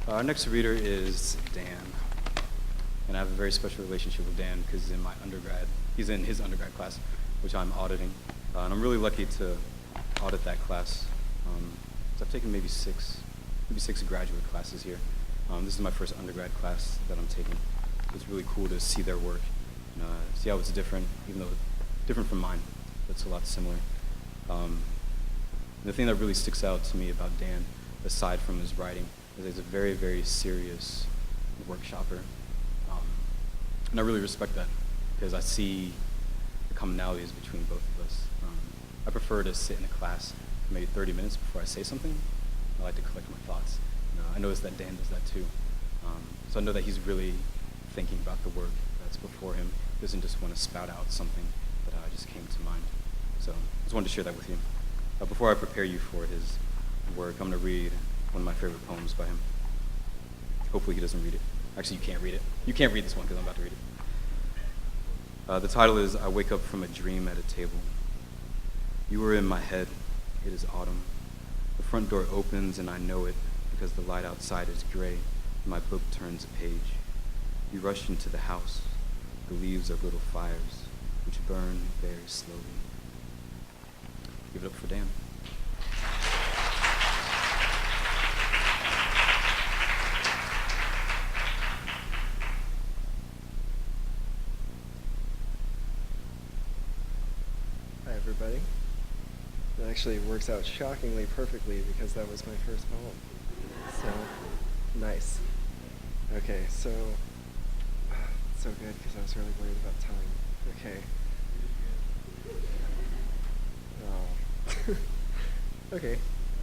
Our next reader is Dan, and I have a very special relationship with Dan because he's in his undergrad class, which I'm auditing, and I'm really lucky to audit that class. So I've taken maybe six graduate classes here. This is my first undergrad class that I'm taking. It's really cool to see their work and see how it's different, even though it's different from mine, but it's a lot similar. The thing that really sticks out to me about Dan, aside from his writing, is he's a very, very serious workshopper. And I really respect that because I see the commonalities between both of us. I prefer to sit in a class for maybe 30 minutes before I say something. I like to collect my thoughts. I notice that Dan does that too. So I know that he's really thinking about the work that's before him. He doesn't just want to spout out something that just came to mind. So I just wanted to share that with you. Before I prepare you for his work, I'm going to read one of my favorite poems by him. Hopefully he doesn't read it. Actually, you can't read it. You can't read this one because I'm about to read it. The title is I Wake Up from a Dream at a Table. You were in my head. It is autumn. The front door opens and I know it because the light outside is gray and my book turns a page. You rush into the house. The leaves are little fires which burn very slowly. Give it up for Dan. Hi, everybody. It actually works out shockingly perfectly because that was my first poem. So, nice. Okay, so good because I was really worried about time. Okay. Oh. Okay.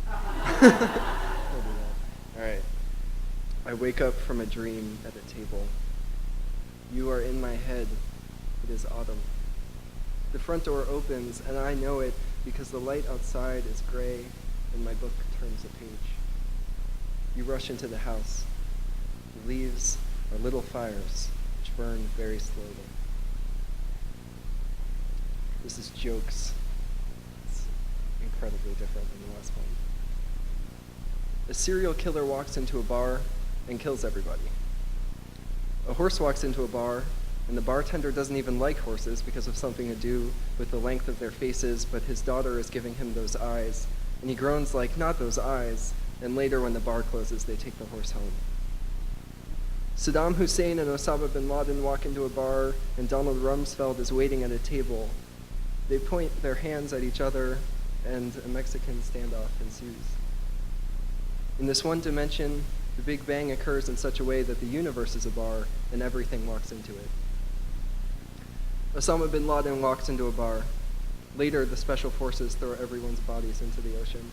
I'll do that. All right. I wake up from a dream at a table. You are in my head. It is autumn. The front door opens, and I know it because the light outside is gray, and my book turns a page. You rush into the house. The leaves are little fires, which burn very slowly. This is Jokes. It's incredibly different than the last one. A serial killer walks into a bar and kills everybody. A horse walks into a bar, and the bartender doesn't even like horses because of something to do with the length of their faces, but his daughter is giving him those eyes, and he groans like, not those eyes, and later when the bar closes, they take the horse home. Saddam Hussein and Osama bin Laden walk into a bar, and Donald Rumsfeld is waiting at a table. They point their hands at each other, and a Mexican standoff ensues. In this one dimension, the Big Bang occurs in such a way that the universe is a bar, and everything walks into it. Osama bin Laden walks into a bar. Later, the special forces throw everyone's bodies into the ocean.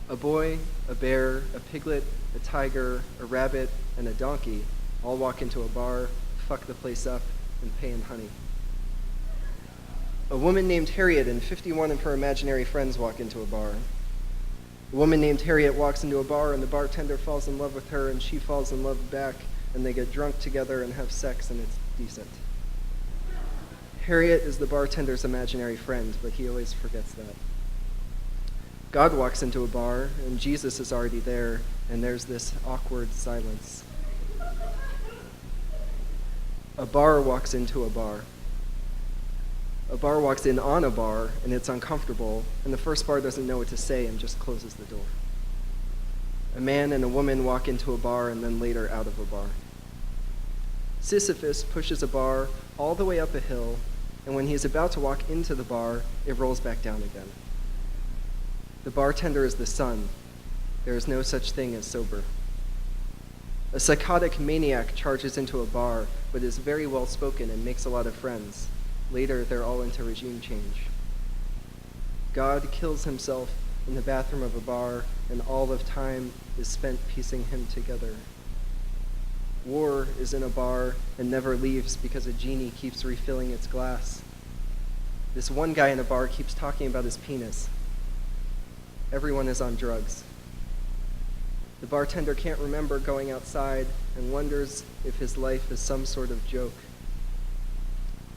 A boy, a bear, a piglet, a tiger, a rabbit, and a donkey all walk into a bar, fuck the place up, and pay in honey. A woman named Harriet and 51 of her imaginary friends walk into a bar. A woman named Harriet walks into a bar, and the bartender falls in love with her, and she falls in love back, and they get drunk together and have sex, and it's decent. Harriet is the bartender's imaginary friend, but he always forgets that. God walks into a bar, and Jesus is already there, and there's this awkward silence. A bar walks into a bar. A bar walks in on a bar, and it's uncomfortable, and the first bar doesn't know what to say and just closes the door. A man and a woman walk into a bar and then later out of a bar. Sisyphus pushes a bar all the way up a hill, and when he is about to walk into the bar, it rolls back down again. The bartender is the sun. There is no such thing as sober. A psychotic maniac charges into a bar, but is very well spoken and makes a lot of friends. Later, they're all into regime change. God kills himself in the bathroom of a bar, and all of time is spent piecing him together. War is in a bar and never leaves because a genie keeps refilling its glass. This one guy in a bar keeps talking about his penis. Everyone is on drugs. The bartender can't remember going outside and wonders if his life is some sort of joke.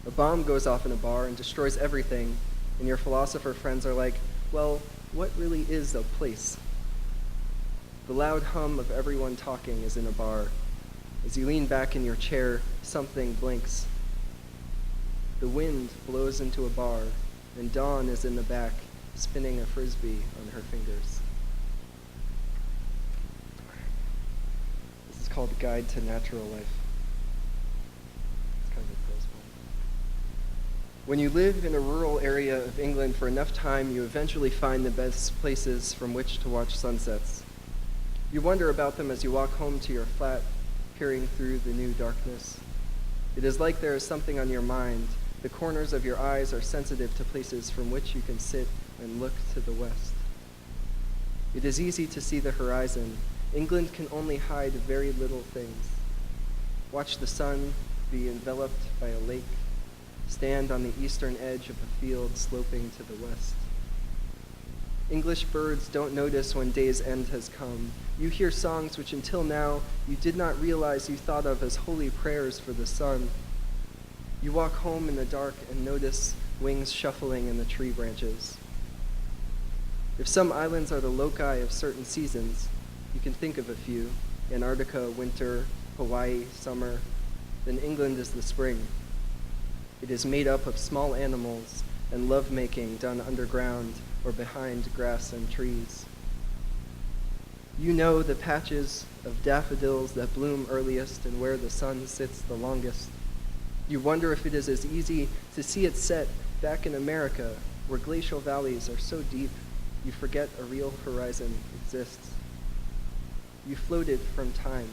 A bomb goes off in a bar and destroys everything, and your philosopher friends are like, well, what really is a place? The loud hum of everyone talking is in a bar. As you lean back in your chair, something blinks. The wind blows into a bar, and Dawn is in the back, spinning a frisbee on her fingers. This is called Guide to Natural Life. It's kind of a prose poem. When you live in a rural area of England for enough time, you eventually find the best places from which to watch sunsets. You wonder about them as you walk home to your flat, peering through the new darkness. It is like there is something on your mind. The corners of your eyes are sensitive to places from which you can sit and look to the west. It is easy to see the horizon. England can only hide very little things. Watch the sun be enveloped by a lake, stand on the eastern edge of a field sloping to the west. English birds don't notice when day's end has come. You hear songs which until now you did not realize you thought of as holy prayers for the sun. You walk home in the dark and notice wings shuffling in the tree branches. If some islands are the loci of certain seasons, you can think of a few: Antarctica, winter; Hawaii, summer. Then England is the spring. It is made up of small animals and lovemaking done underground or behind grass and trees. You know the patches of daffodils that bloom earliest and where the sun sits the longest. You wonder if it is as easy to see it set back in America, where glacial valleys are so deep you forget a real horizon exists. You floated from time.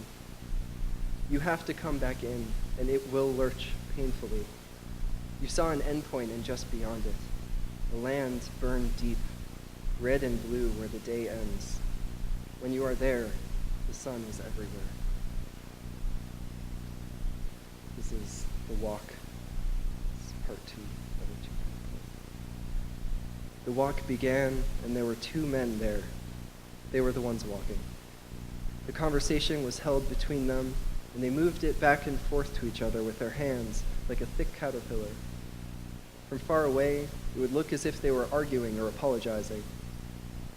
You have to come back in, and it will lurch painfully. You saw an endpoint and just beyond it. The land burned deep, red and blue where the day ends. When you are there, the sun is everywhere. This is The Walk. This is part 2 of a 2-part poem. The walk began, and there were 2 men there. They were the ones walking. The conversation was held between them, and they moved it back and forth to each other with their hands, like a thick caterpillar. From far away, it would look as if they were arguing or apologizing.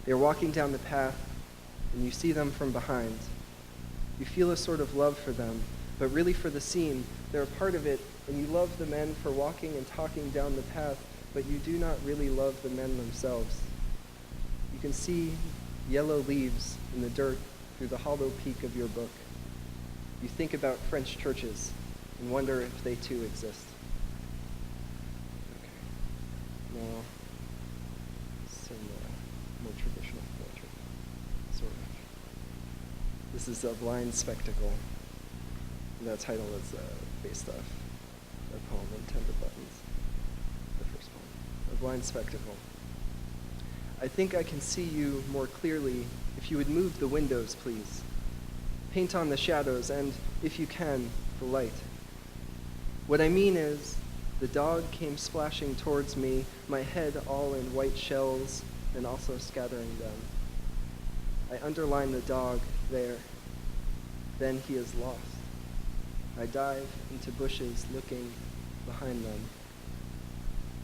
They are walking down the path, and you see them from behind. You feel a sort of love for them, but really for the scene. They're a part of it, and you love the men for walking and talking down the path, but you do not really love the men themselves. You can see yellow leaves in the dirt through the hollow peak of your book. You think about French churches and wonder if they too exist. Now, some more traditional poetry, sort of. This is A Blind Spectacle. The title is based off a poem in Tender Buttons, the first poem. A Blind Spectacle. I think I can see you more clearly if you would move the windows, please. Paint on the shadows and, if you can, the light. What I mean is, the dog came splashing towards me, my head all in white shells, and also scattering them. I underline the dog there. Then he is lost. I dive into bushes looking behind them.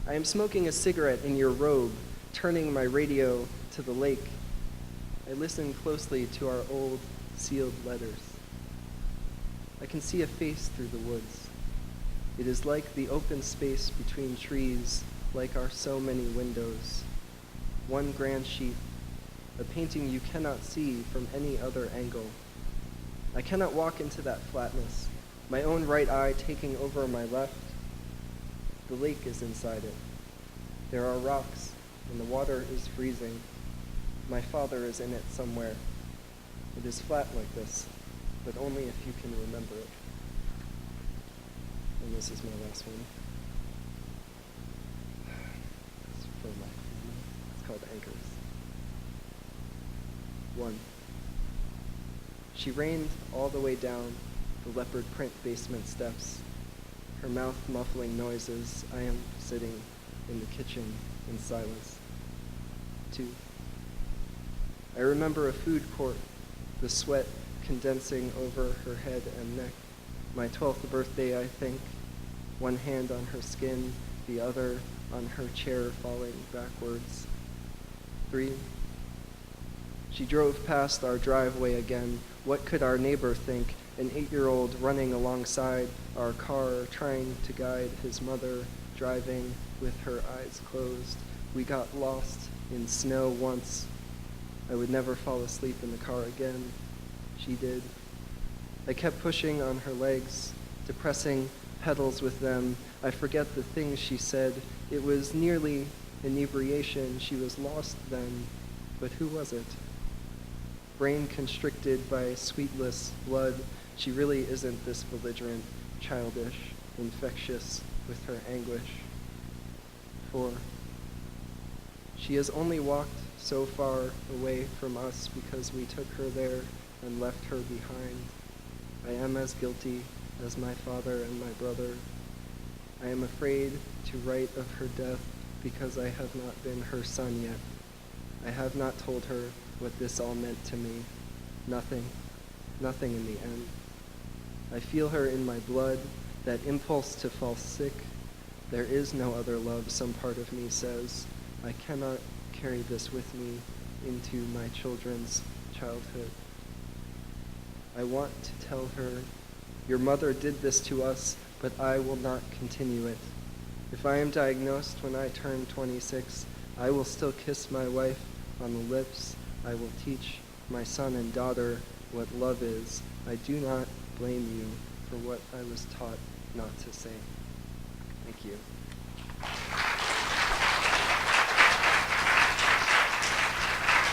I am smoking a cigarette in your robe, turning my radio to the lake. I listen closely to our old sealed letters. I can see a face through the woods. It is like the open space between trees, like our so many windows. One grand sheet, a painting you cannot see from any other angle. I cannot walk into that flatness, my own right eye taking over my left. The lake is inside it. There are rocks, and the water is freezing. My father is in it somewhere. It is flat like this, but only if you can remember it. And this is my last one. It's for my It's called Anchors. 1. She rained all the way down the leopard print basement steps, her mouth muffling noises. I am sitting in the kitchen in silence. 2. I remember a food court, the sweat condensing over her head and neck. My 12th birthday, I think. One hand on her skin, the other on her chair falling backwards. 3. She drove past our driveway again. What could our neighbor think? An 8-year-old running alongside our car, trying to guide his mother, driving with her eyes closed. We got lost in snow once. I would never fall asleep in the car again. She did. I kept pushing on her legs, depressing pedals with them. I forget the things she said. It was nearly inebriation. She was lost then, but who was it? Brain constricted by sweetless blood. She really isn't this belligerent, childish, infectious with her anguish. 4. She has only walked so far away from us because we took her there and left her behind. I am as guilty as my father and my brother. I am afraid to write of her death because I have not been her son yet. I have not told her what this all meant to me. Nothing in the end. I feel her in my blood, that impulse to fall sick. There is no other love, some part of me says. I cannot carry this with me into my children's childhood. I want to tell her, your mother did this to us, but I will not continue it. If I am diagnosed when I turn 26, I will still kiss my wife on the lips. I will teach my son and daughter what love is. I do not blame you for what I was taught not to say. Thank you.